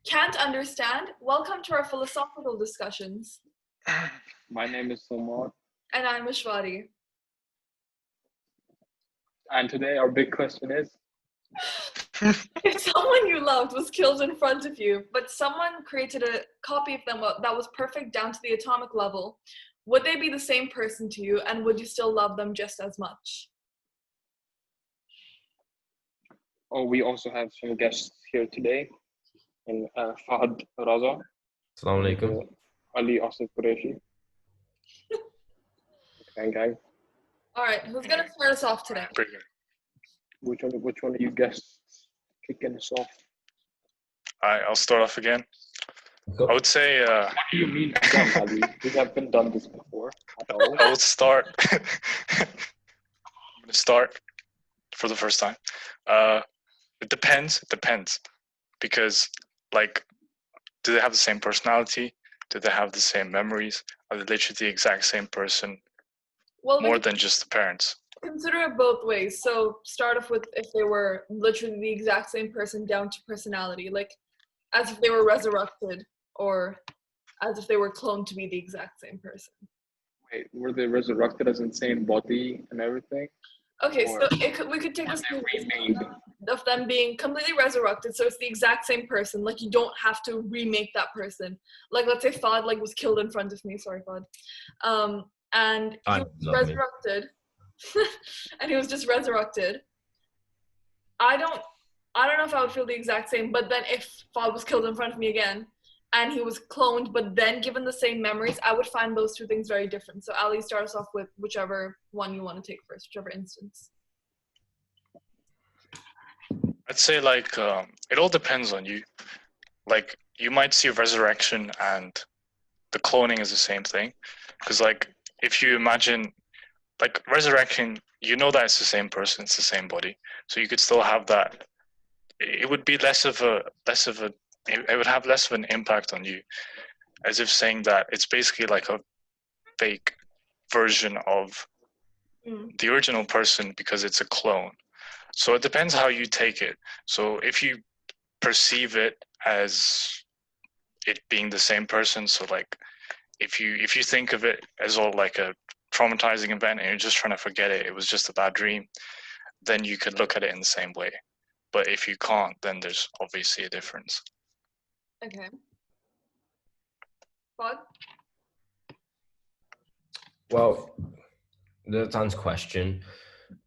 Can't understand? Welcome to our philosophical discussions. My name is Somar, And I'm Ashwari. and today our big question is If someone you loved was killed in front of you, but someone created a copy of them that was perfect down to the atomic level, would they be the same person to you, and would you still love them just as much? we also have some guests here today, and Fahad Raza Assalamu and alaikum. Ali Asif Qureshi. Gang. All right, who's gonna start us off today? Which one of you guests kicking us off? I'll start off again. I would say What do you mean again, Ali? We haven't done this before at all. I would start. I'm gonna start for the first time. It depends. Because, like, do they have the same personality? Do they have the same memories? Are they literally the exact same person? Well, More than just the parents. consider it both ways. So start off with if they were literally the exact same person down to personality, like as if they were resurrected, or as if they were cloned to be the exact same person. Wait, were they resurrected as in same body and everything? Okay, Or so we could take were this they remade? of them being completely resurrected, so it's the exact same person. Like, you don't have to remake that person. Like, let's say Fad was killed in front of me. Sorry, Fad. And he was resurrected. And he was just resurrected. I don't know if I would feel the exact same. But then if Fad was killed in front of me again, and he was cloned, but then given the same memories, I would find those two things very different. So Ali, start us off with whichever one you want to take first, whichever instance. I'd say, like, it all depends on you. Like, you might see resurrection and the cloning is the same thing. Because, like, if you imagine, like, resurrection, you know that it's the same person, it's the same body. So you could still have that. It would be it would have less of an impact on you, as if saying that it's basically like a fake version of the original person because it's a clone. So it depends how you take it. So if you perceive it as it being the same person, so like if you think of it as all like a traumatizing event and you're just trying to forget it, it was just a bad dream, then you could look at it in the same way. But if you can't, then there's obviously a difference. Okay. Fad? Well, to answer question,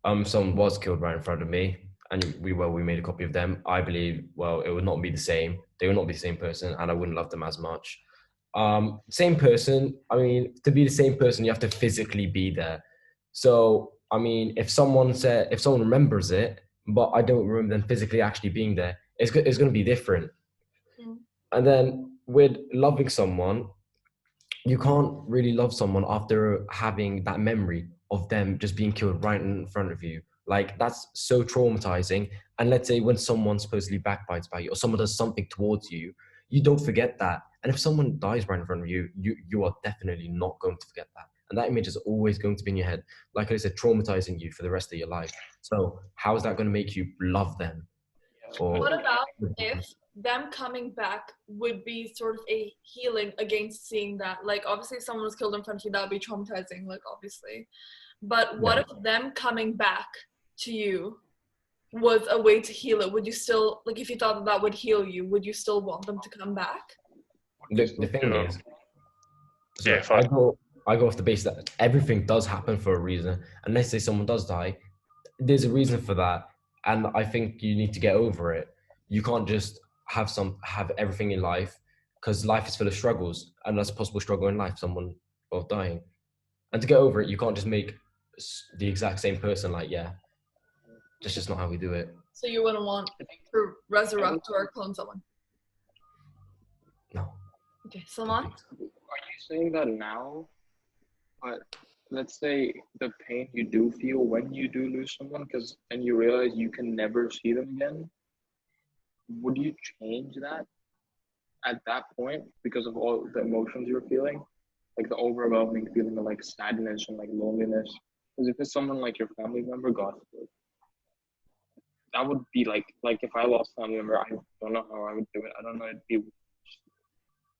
someone was killed right in front of me, and we made a copy of them. I believe, it would not be the same. They would not be the same person, and I wouldn't love them as much. Same person. I mean, to be the same person, you have to physically be there. So, I mean, if someone remembers it, but I don't remember them physically actually being there, it's going to be different. And then with loving someone, you can't really love someone after having that memory of them just being killed right in front of you. Like, that's so traumatizing. And let's say when someone supposedly backbites by you or someone does something towards you, you don't forget that. And if someone dies right in front of you, you are definitely not going to forget that. And that image is always going to be in your head. Like I said, traumatizing you for the rest of your life. So how is that going to make you love them? Or what about if them coming back would be sort of a healing against seeing that? Like, obviously, if someone was killed in front of you, that would be traumatizing, like, obviously. But what if them coming back to you was a way to heal it? Would you still, like, if you thought that would heal you, would you still want them to come back? The thing is, Yeah, I go off the base that everything does happen for a reason. And let's say someone does die, there's a reason for that. And I think you need to get over it. You can't just have everything in life, because life is full of struggles, and that's a possible struggle in life, someone both dying. And to get over it, you can't just make the exact same person. Like, yeah, that's just not how we do it. So you wouldn't want to resurrect or clone someone? No. Okay, Salman? Are you saying that now? But let's say the pain you do feel when you do lose someone, and you realize you can never see them again, would you change that at that point because of all the emotions you're feeling? Like the overwhelming feeling of like sadness and like loneliness. Because if it's someone like your family member, God forbid, that would be like if I lost a family member, I don't know how I would do it. I don't know. It'd be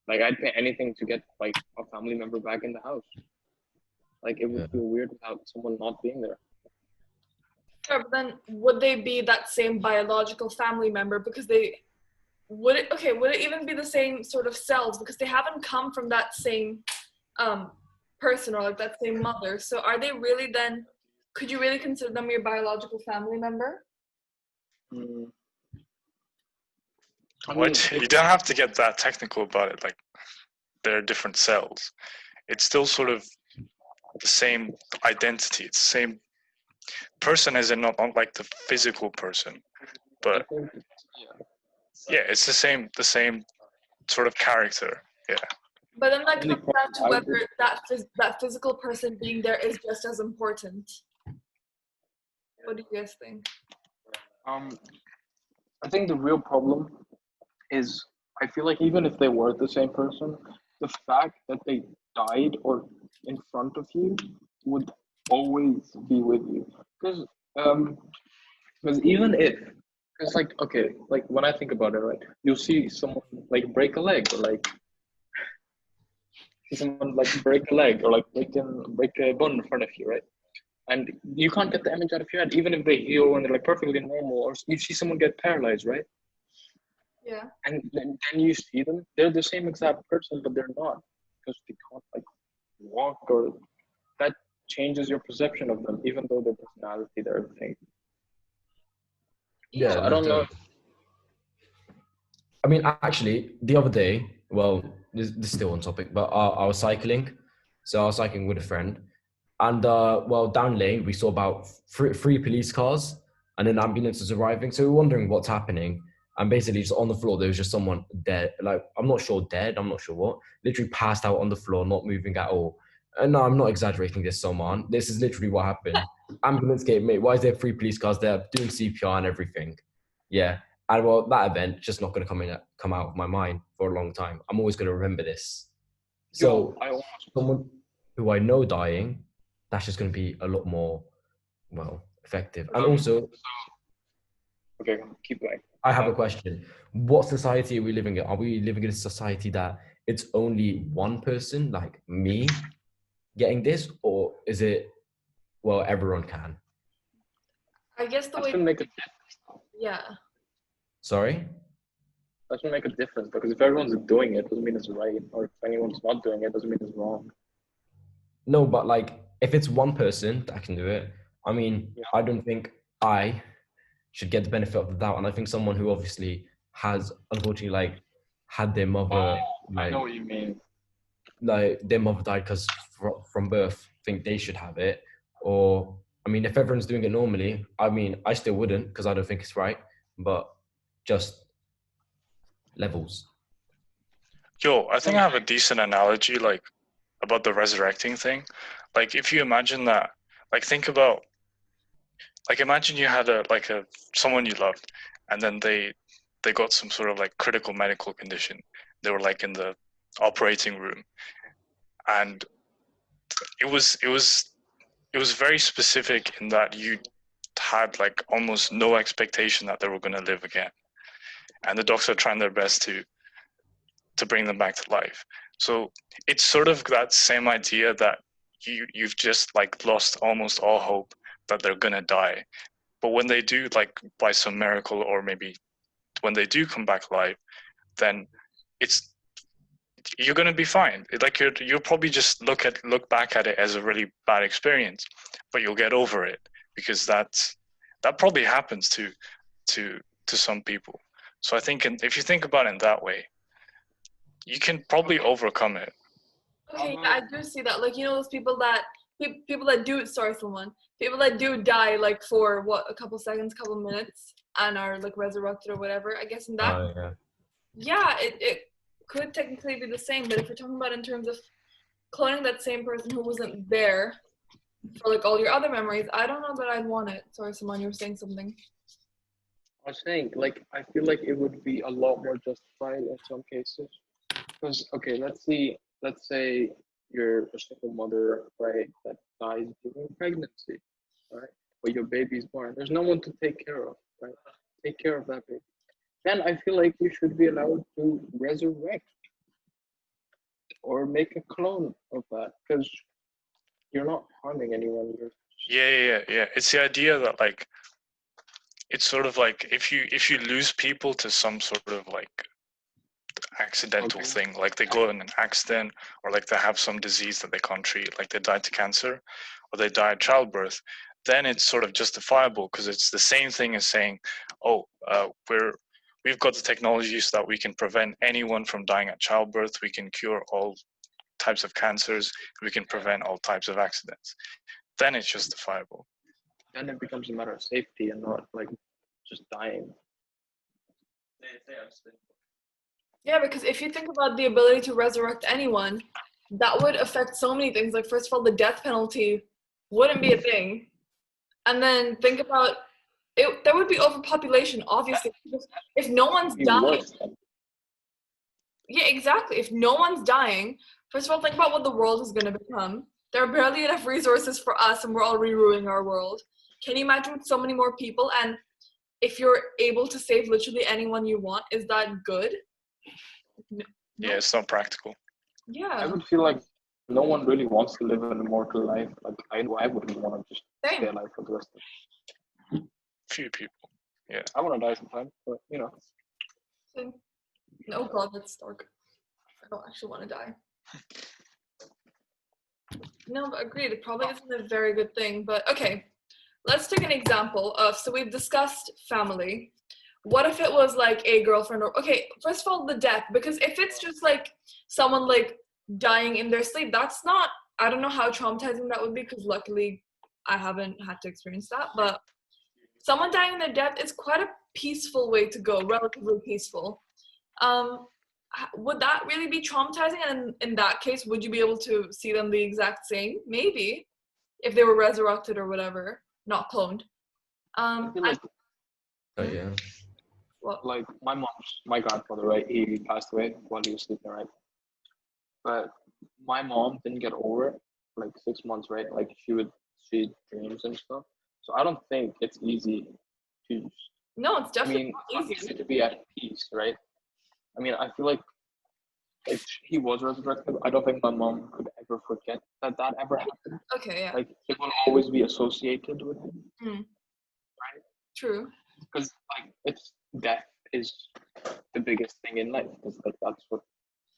like I'd pay anything to get like a family member back in the house. Like it would Yeah. feel weird without someone not being there. Sure, but then would they be that same biological family member because they would it even be the same sort of cells because they haven't come from that same person or like that same mother? So are they really then, could you really consider them your biological family member? Mm. I mean, What? You don't have to get that technical about it. Like, there are different cells. It's still sort of the same identity. It's the same person, as in not like the physical person, I but think, yeah, it's the same sort of character. Yeah. But then that Only comes down to problem I whether that physical person being there is just as important. What do you guys think? I think the real problem is I feel like even if they were the same person, the fact that they died or in front of you would always be with you. Because even if, because like okay, like when I think about it, right, you'll see someone like break a leg or like see someone like break a leg or like break a bone in front of you, right? And you can't get the image out of your head, even if they heal and they're like perfectly normal, or you see someone get paralyzed, right? Yeah. And then you see them, they're the same exact person, but they're not because they can't like walk, or that changes your perception of them, even though their personality, their everything. Yeah, So I don't know. I mean, actually, the other day, well, this is still on topic, but I was cycling. So I was cycling with a friend. And, well, down lane, we saw about three police cars and an ambulance was arriving. So we were wondering what's happening. And basically, just on the floor, there was just someone dead. Like, I'm not sure dead, I'm not sure what. Literally passed out on the floor, not moving at all. And no, I'm not exaggerating this, Salman. This is literally what happened. Ambulance came, mate, why is there three police cars there doing CPR and everything? Yeah. And well, that event just not going to come out of my mind for a long time. I'm always going to remember this. So someone who I know dying, that's just going to be a lot more, well, effective. And also, Okay, keep going. I have a question. What society are we living in? Are we living in a society that it's only one person, like me, getting this, or is it, well, everyone can? I guess the That way, shouldn't make a yeah. Sorry? that shouldn't make a difference, because if everyone's doing it, doesn't mean it's right, or if anyone's not doing it, doesn't mean it's wrong. No, but like, if it's one person that can do it, I mean, Yeah. I don't think I should get the benefit of the doubt. And I think someone who obviously has, unfortunately, like, had their mother, I know like, what you mean. like their mother died because from birth, think they should have it. Or, I mean, if everyone's doing it normally, I mean, I still wouldn't because I don't think it's right. But just levels. Yo, I think I have a decent analogy, like, about the resurrecting thing. Like, if you imagine that, like, think about, like, imagine you had someone you loved, and then they got some sort of like critical medical condition. They were like in the operating room, and it was very specific in that you had like almost no expectation that they were going to live again, and the doctors are trying their best to bring them back to life. So it's sort of that same idea that you've just like lost almost all hope that they're going to die. But when they do, like by some miracle, or maybe when they do come back alive, then you're going to be fine. Like you'll probably just look back at it as a really bad experience, but you'll get over it, because that probably happens to some people. So I think if you think about it in that way, you can probably overcome it. Okay, yeah, I do see that. Like, you know, those people that people that do die like for what, a couple seconds, couple minutes, and are like resurrected or whatever. I guess in that, yeah, it could technically be the same. But if you're talking about in terms of cloning that same person who wasn't there for like all your other memories, I don't know that I'd want it. Sorry, Simon, you were saying something. I was saying, like, I feel like it would be a lot more justified in some cases. Because, okay, let's say you're a single mother, right, that dies during pregnancy, right? But your baby's born. There's no one to take care of. right? Take care of that baby. Then I feel like you should be allowed to resurrect or make a clone of that because you're not harming anyone. Yeah. It's the idea that like it's sort of like if you lose people to some sort of like accidental thing, like they go in an accident or like they have some disease that they can't treat, like they died to cancer or they die at childbirth, then it's sort of justifiable because it's the same thing as saying, oh, we've got the technology so that we can prevent anyone from dying at childbirth, we can cure all types of cancers, we can prevent all types of accidents. Then it's justifiable. Then it becomes a matter of safety and not like just dying. Yeah, because if you think about the ability to resurrect anyone, that would affect so many things. Like, first of all, the death penalty wouldn't be a thing. And then think about it, there would be overpopulation, obviously. If no one's dying. Yeah, exactly. If no one's dying, first of all, think about what the world is going to become. There are barely enough resources for us, and we're already ruining our world. Can you imagine with so many more people? And if you're able to save literally anyone you want, is that good? No. Yeah, it's not practical. Yeah. I would feel like no one really wants to live an immortal life. Like I wouldn't want to just stay alive for the rest of it. Few people. Yeah. I want to die sometime, but you know. Same. Oh god, that's dark. I don't actually want to die. No, but agreed. It probably isn't a very good thing. But okay, let's take an example of, so we've discussed family. What if it was like a girlfriend or, okay, first of all, the death, because if it's just like someone like dying in their sleep, that's not, I don't know how traumatizing that would be because luckily I haven't had to experience that, but someone dying in their death is quite a peaceful way to go, relatively peaceful. Would that really be traumatizing? And in that case, would you be able to see them the exact same? Maybe, if they were resurrected or whatever, not cloned. I feel like, yeah. What? Like my godfather, right? He passed away while he was sleeping, right? But my mom didn't get over it like 6 months, right? Like she would see dreams and stuff. So I don't think it's easy to. No, it's definitely not easy to be at peace, right? I mean, I feel like if he was resurrected, I don't think my mom could ever forget that ever happened. Okay, yeah. Like it will always be associated with him, right? True. Because like it's death is the biggest thing in life. Because like that's what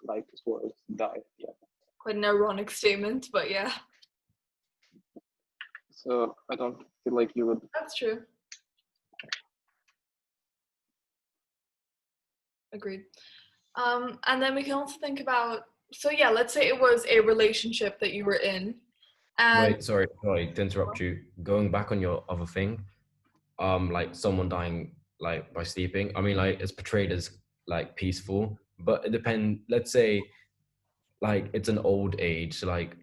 life is for, is to die. Yeah. Quite an ironic statement, but yeah. So I don't feel like you would. That's true. Agreed. And then we can also think about, so yeah, let's say it was a relationship that you were in. And wait, sorry to interrupt you. Going back on your other thing, like someone dying like by sleeping. I mean, like it's portrayed as like peaceful, but it depends. Let's say like it's an old age, so like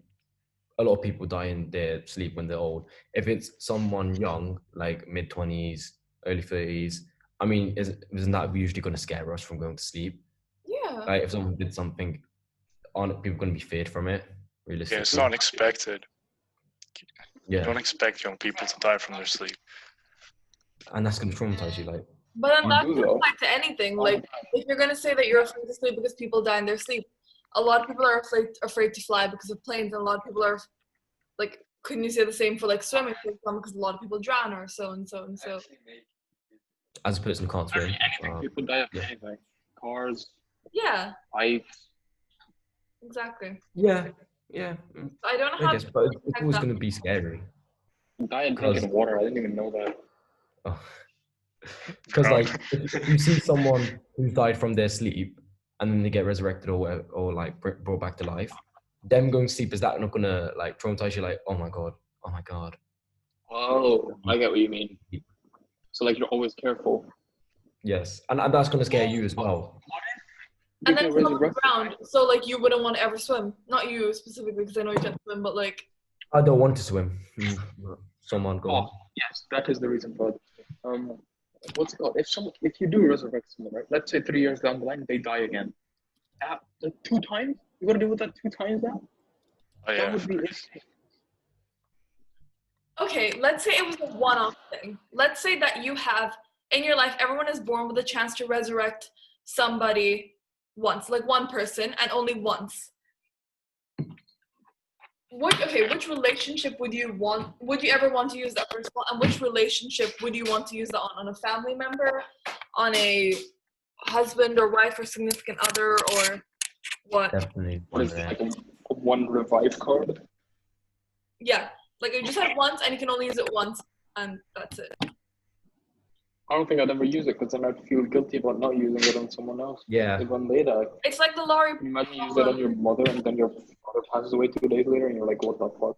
a lot of people die in their sleep when they're old. If it's someone young, like mid-20s, early 30s, I mean, isn't that usually going to scare us from going to sleep? Yeah. Like if someone did something, aren't people going to be feared from it? Realistically, yeah, it's not expected. Yeah. You don't expect young people to die from their sleep. And that's going to traumatize you, like. But then that can apply to anything. Like if you're going to say that you're afraid to sleep because people die in their sleep, a lot of people are afraid to fly because of planes, and a lot of people are like, couldn't you say the same for like swimming, for example, because a lot of people drown or so and so and so. As a person who can't swim. Anything. People die of anything. Cars. Yeah. Bikes. Exactly. Yeah. I don't know how. I guess, but it's always going to be scary. Die and drinking water. I didn't even know that. Oh. Because like if you see someone who's died from their sleep and then they get resurrected or like brought back to life, them going to sleep, is that not gonna like traumatize you? Like, oh my god. Oh, I get what you mean. So like you're always careful. Yes, and that's gonna scare you as well. And then someone drowned, so like you wouldn't want to ever swim. Not you specifically, because I know you can't swim, but like. I don't want to swim. Someone go on. Yes, that is the reason for it. What's it called? If you do resurrect someone, right? Let's say 3 years down the line, they die again. Like 2 times? You gotta deal with that 2 times now? Oh, yeah. That would be insane. Okay, let's say it was a one-off thing. Let's say that you have in your life, everyone is born with a chance to resurrect somebody once, like one person, and only once. Which relationship would you ever want to use that person on? And which relationship would you want to use that on? On a family member? On a husband or wife or significant other, or what? Definitely. What is it, like a one revive card? Yeah, like you just have once and you can only use it once, and that's it. I don't think I'd ever use it because then I'd feel guilty about not using it on someone else. Yeah. Like when they die. It's like the Laurie. Imagine you use it on your mother and then your father passes away 2 days later and you're like, what the fuck?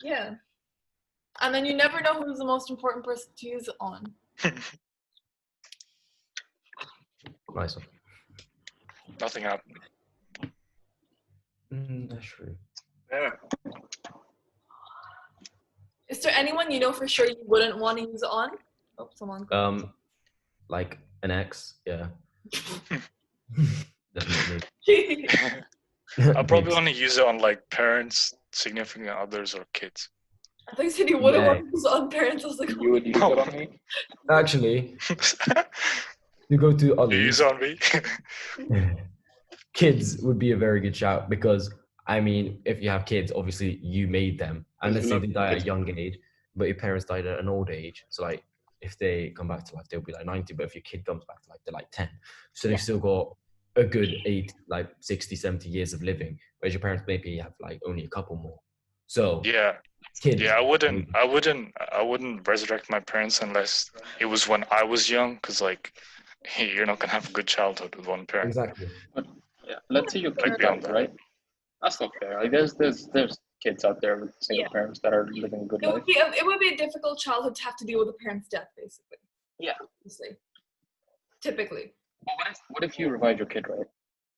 Yeah. And then you never know who's the most important person to use it on. Nice one. Nothing happened. That's true. Yeah. Is there anyone you know for sure you wouldn't want to use it on? Oh, someone. Like an ex, yeah. Definitely. I'll probably want to use it on like parents, significant others, or kids. I think you said you wouldn't Yeah. want to use it on parents. I was like, You would use it on me? Actually, you go to You Ollie's. use on me? Kids would be a very good shout because, I mean, if you have kids, obviously you made them. And let's say they die at a young age, but your parents died at an old age. So, like, if they come back to life, they'll be like 90. But if your kid comes back to life, they're like 10. So they've still got a good 60, 70 years of living. Whereas your parents maybe have like only a couple more. So Yeah. kids. Yeah, I wouldn't resurrect my parents unless it was when I was young, because like you're not gonna have a good childhood with one parent. Exactly. Yeah. Let's say your kid beyond died, that. right? That's not fair. Like there's kids out there with single parents that are living a good it life. would be a difficult childhood to have to deal with a parent's death, basically. Yeah. Obviously. Typically. But what if you revive your kid, right?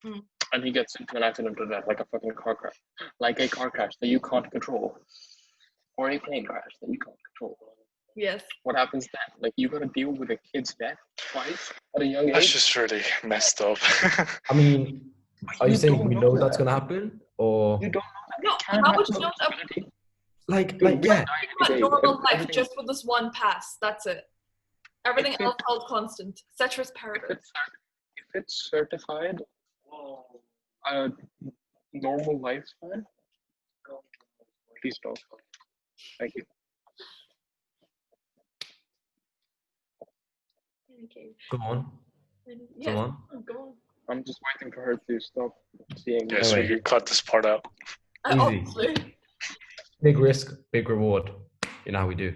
Mm. And he gets into an accident or death, like a fucking car crash. Like a car crash that you can't control. Or a plane crash that you can't control. Yes. What happens then? Like you gotta deal with a kid's death twice at a young That's age? just really messed up. I mean, are you saying don't we know know that's that. going to happen? Or You don't know that. No, how would you know that? like Think yeah. about normal life just with this one pass. That's it. Everything else held constant. Ceteris paribus. If it's certified normal lifespan, please stop. Thank you. Okay. Go on. Yes. Someone. Go on. I'm just waiting for her to stop seeing me. Yeah, so we Anyway. can cut this part out. Easy. Honestly. Big risk, big reward. You know how we do.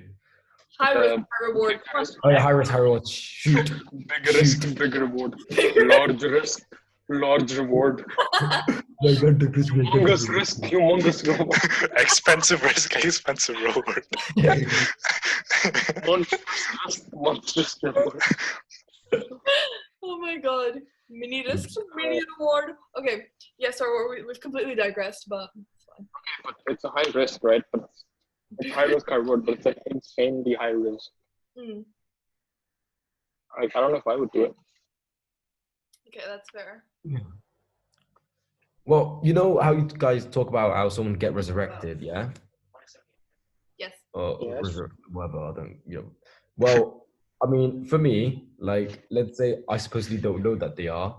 High risk, high reward. Oh yeah, high risk, high reward. Shoot. Big risk, big reward. Large risk, large reward. Humongous risk, humongous reward. Expensive risk, expensive reward. Monstrous reward. Oh my god. Mini risk, mini reward. Okay. Yeah, sorry, we've completely digressed, but it's fine. Okay, but it's a high risk, right? But it's high risk, high reward, but it's like insanely high risk. Mm. I don't know if I would do it. Okay, that's fair. Well, you know how you guys talk about how someone get resurrected, yeah? Yes. Or Yes. whatever, I don't, Well, I mean, for me, like, let's say I supposedly don't know that they are,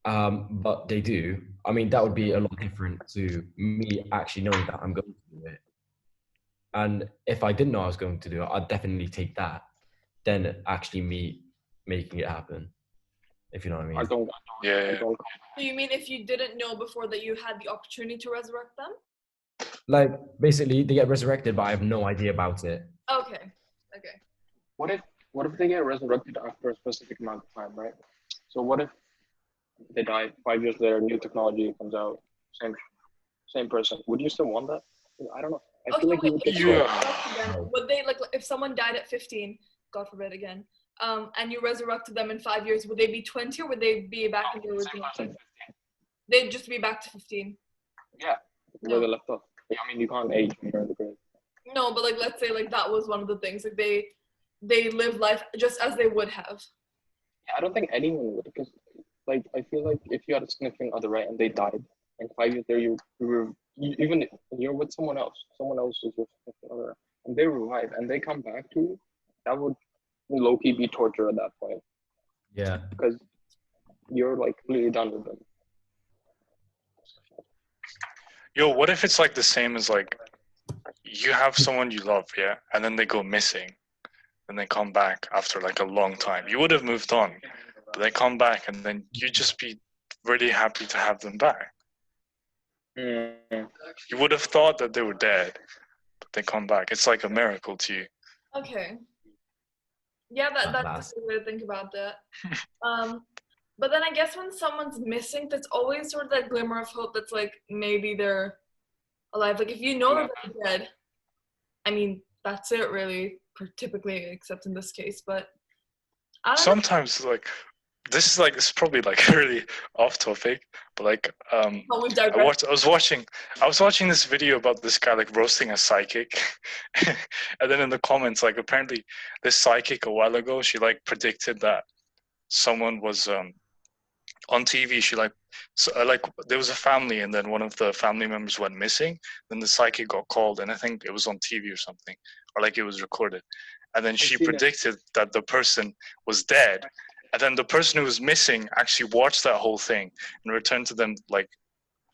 but they do. I mean, that would be a lot different to me actually knowing that I'm going to do it. And if I didn't know I was going to do it, I'd definitely take that than actually me making it happen. If you know what I mean. I don't. Yeah. So you mean if you didn't know before that you had the opportunity to resurrect them? Like, basically, they get resurrected, but I have no idea about it. Okay. Okay. What if they get resurrected after a specific amount of time, right? So what if they die 5 years later, new technology comes out, same person? Would you still want that? I don't know. I feel like you would get Would they, like, if someone died at 15, God forbid again, and you resurrected them in 5 years, would they be 20 or would they be back in the original? They'd just be back to 15. Yeah, where they left off. Yeah, I mean, you can't age when you're in the grave. No, but like, let's say like that was one of the things. Like they live life just as they would have. Yeah, I don't think anyone would, because like I feel like if you had a significant other, right, and they died, and 5 years later even if you're with someone else is your significant other, and they revive and they come back to you, that would low-key be torture at that point Yeah. because you're like completely done with them. Yo, what if it's like the same as like you have someone you love, yeah, and then they go missing, and they come back after like a long time. You would have moved on, but they come back, and then you just be really happy to have them back. Mm. You would have thought that they were dead, but they come back. It's like a miracle to you. Okay. Yeah, that's Last. a good way to think about that. But then I guess when someone's missing, there's always sort of that glimmer of hope that's like maybe they're alive. Like if you know that they're dead, I mean that's it really, typically, except in this case. But I don't know. Sometimes like this is like it's probably like really off topic, but like Oh, we've I digressed. was watching this video about this guy like roasting a psychic, and then in the comments like apparently this psychic a while ago she like predicted that someone was on TV. She like there was a family, and then one of the family members went missing. Then the psychic got called, and I think it was on TV or something, or like it was recorded. And then she predicted that the person was dead, and then the person who was missing actually watched that whole thing and returned to them like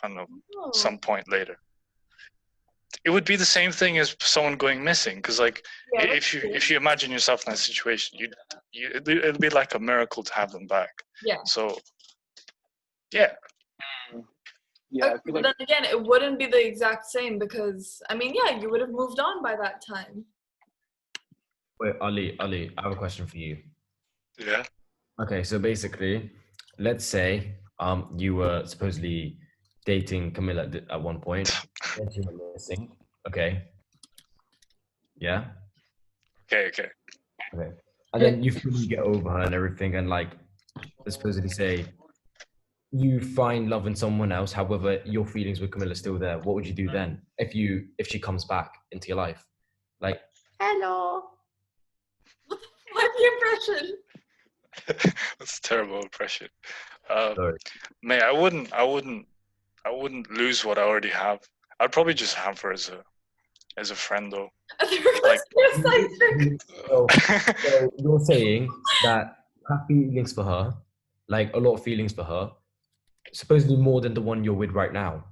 I don't know some point later. It would be the same thing as someone going missing, because like if you imagine yourself in that situation, it'd be like a miracle to have them back. Yeah. So yeah. Yeah. Okay, but then again, it wouldn't be the exact same because I mean, yeah, you would have moved on by that time. Wait, Ali, I have a question for you. Yeah. Okay, so basically, let's say you were supposedly dating Camilla at one point, then she went missing. Okay. Yeah. Okay. And then you fully get over her and everything, and like, let's supposedly say you find love in someone else. However, your feelings with Camilla are still there. What would you do then if she comes back into your life? Like, hello. What's the impression? That's a terrible impression. Sorry. Mate, I wouldn't lose what I already have. I'd probably just have her as a friend though. Like, so you're saying that have feelings for her, like a lot of feelings for her, supposedly more than the one you're with right now.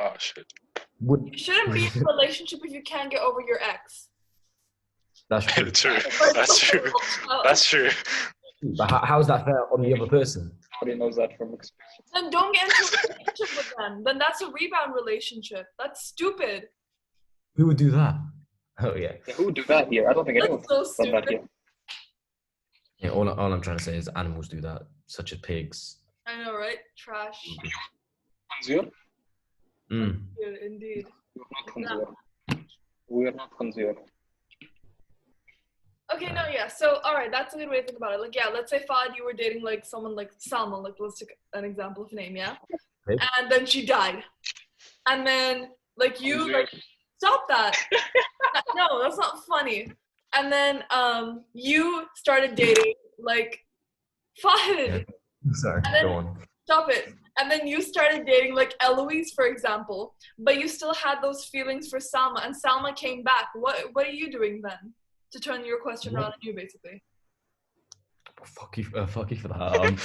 Oh shit. You shouldn't be in a relationship if you can't get over your ex. That's true. That's true. But how's that fair on the other person? Nobody knows that from experience. Then don't get into a relationship with them. Then that's a rebound relationship. That's stupid. Who would do that? Oh yeah. Who would do that here? I don't think anyone That's so done that here. Yeah, all I'm trying to say is animals do that, such as pigs. I know, right? Trash. Consumer? Indeed. We are not consumer. Okay, no, yeah. So, all right, that's a good way to think about it. Like, yeah, let's say Fahd, you were dating like someone like Salma. Like, let's take an example of a name, yeah. Okay. And then she died, and then like you like stop that. No, that's not funny. And then you started dating like Fahd. Sorry, go on. Stop it. And then you started dating like Eloise, for example, but you still had those feelings for Salma, and Salma came back. What are you doing then to turn your question around on you, basically? Fuck you for that.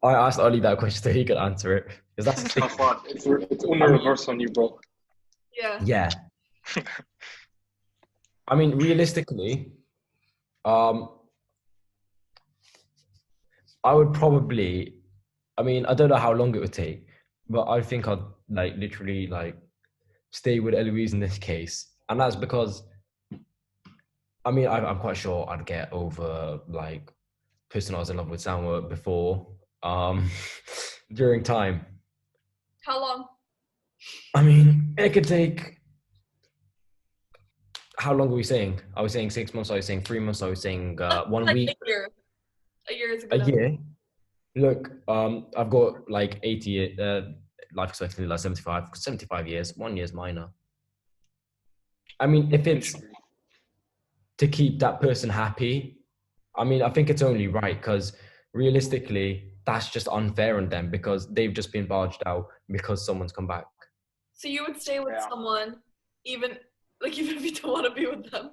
I asked Ali that question so he could answer it. Because that's the thing. It's on the reverse on you, bro. Yeah. Yeah. I mean, realistically, I would probably, I mean, I don't know how long it would take, but I think I'd like literally like stay with Eloise in this case. And that's because, I mean, I'm quite sure I'd get over like person I was in love with Salma before, during time. How long? I mean, it could take, how long are we saying? I was saying 6 months, I was saying 3 months, I was saying 1 like week. A year is a good A year? Look, I've got like 80 life expectancy, like 75 years. 1 year's minor. I mean, if it's to keep that person happy, I mean, I think it's only right, because realistically, that's just unfair on them because they've just been barged out because someone's come back. So you would stay with someone even Like even if you don't want to be with them.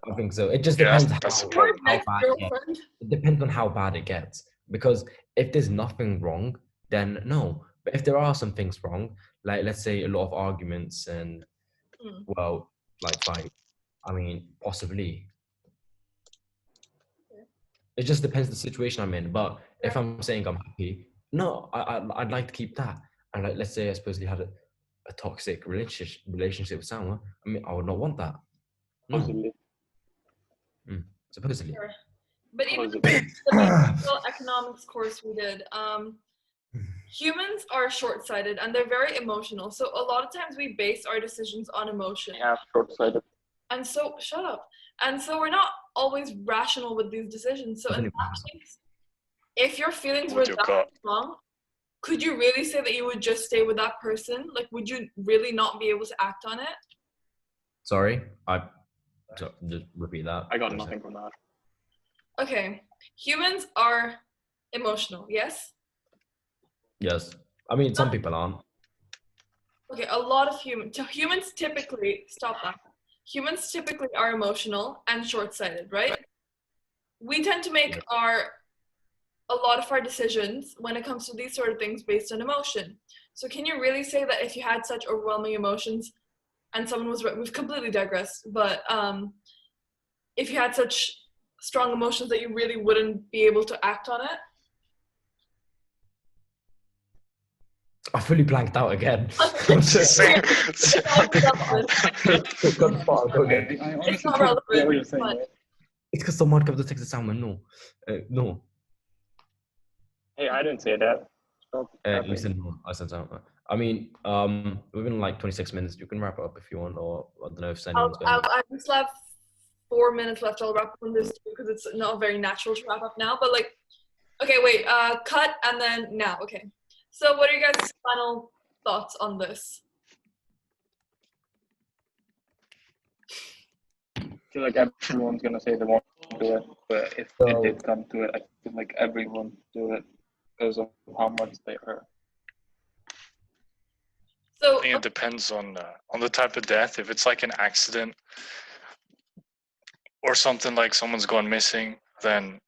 I think so. It just Yeah, depends that's the how problem. Next bad it gets. girlfriend. It depends on how bad it gets. Because if there's nothing wrong, then no. But if there are some things wrong, like let's say a lot of arguments and well, like fight. I mean, possibly. It just depends the situation I'm in. But if I'm saying I'm happy, no, I'd like to keep that. And like, let's say I supposedly had a toxic relationship with someone. I mean, I would not want that. No. Supposedly. Supposedly. Sure. But even Supposedly. the behavioral economics course we did, humans are short-sighted and they're very emotional. So a lot of times we base our decisions on emotion. Yeah, short-sighted. And so, shut up. And so we're not always rational with these decisions. So in that case, if your feelings were With your that gut. strong, could you really say that you would just stay with that person? Like, would you really not be able to act on it? Sorry, just repeat that. I got nothing from that. Okay, humans are emotional, yes? Yes. I mean, some people aren't. Okay, a lot of humans typically, stop that. Humans typically are emotional and short-sighted, right? We tend to make a lot of our decisions when it comes to these sort of things based on emotion. So can you really say that if you had such overwhelming emotions and someone was, we've completely digressed, but if you had such strong emotions that you really wouldn't be able to act on it? I fully blanked out again. It's not relevant. It's because someone comes to text the someone. No. No. Hey, I didn't say that. Stop You said no. I said so. I mean, we've been like 26 minutes. You can wrap it up if you want, or I don't know if anyone's going. I just have 4 minutes left. I'll wrap up on this too because it's not very natural to wrap up now. But like, okay, wait. Cut and then now. Okay. So, what are you guys' final thoughts on this? I feel like everyone's gonna say they won't do it, but if it did come to it, I feel like everyone do it because of how much they hurt. So I think it depends on the type of death. If it's like an accident or something like someone's gone missing, then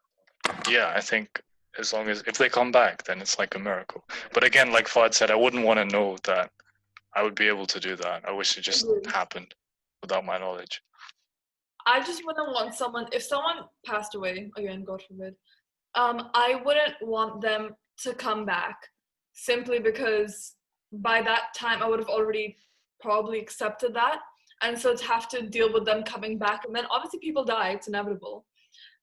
yeah, I think as long as if they come back, then it's like a miracle. But again, like Fahd said, I wouldn't want to know that I would be able to do that. I wish it just happened without my knowledge. I just wouldn't want someone, if someone passed away, again, God forbid, I wouldn't want them to come back simply because by that time I would have already probably accepted that. And so to have to deal with them coming back, and then obviously people die, it's inevitable.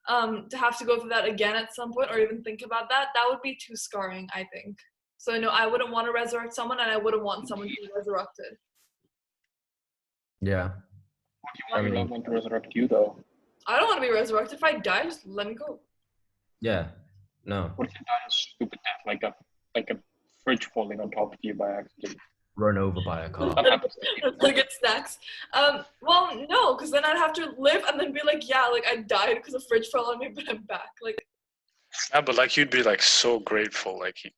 To have to go through that again at some point or even think about that, that would be too scarring, I think. So no, I wouldn't want to resurrect someone and I wouldn't want someone to be resurrected. Yeah. I mean, I want to resurrect you though. I don't want to be resurrected. If I die, just let me go. Yeah. No. What if you die a stupid death, like a fridge falling on top of you by accident? Run over by a car. To get snacks. Well, no, because then I'd have to live and then be like, yeah, like I died because a fridge fell on me, but I'm back. Like. Yeah, but like you'd be like so grateful, like you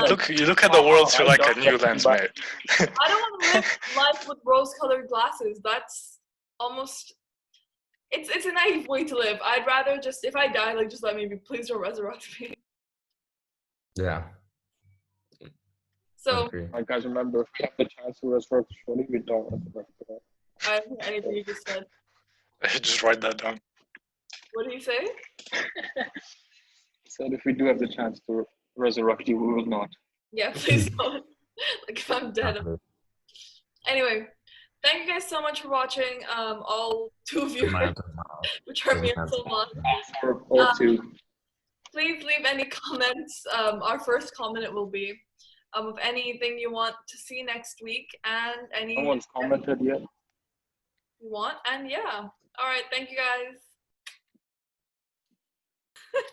look at the world through like a new lens, mate. I don't want to live life with rose-colored glasses. That's almost. It's a naive way to live. I'd rather just, if I die, like just let me be. Please don't resurrect me. Yeah. So, guys, remember, if we have the chance to resurrect Shorty, we don't resurrect her. I don't think anything you just said. Just write that down. What did you say? He said if we do have the chance to resurrect you, we will not. Yeah, please don't. Like if I'm dead. Anyway, thank you guys so much for watching. All 2 of you, which hurt me so much. Or 2. Please leave any comments. Our first comment it will be of anything you want to see next week and any. No one's commented yet. You want, and yeah. All right, thank you guys.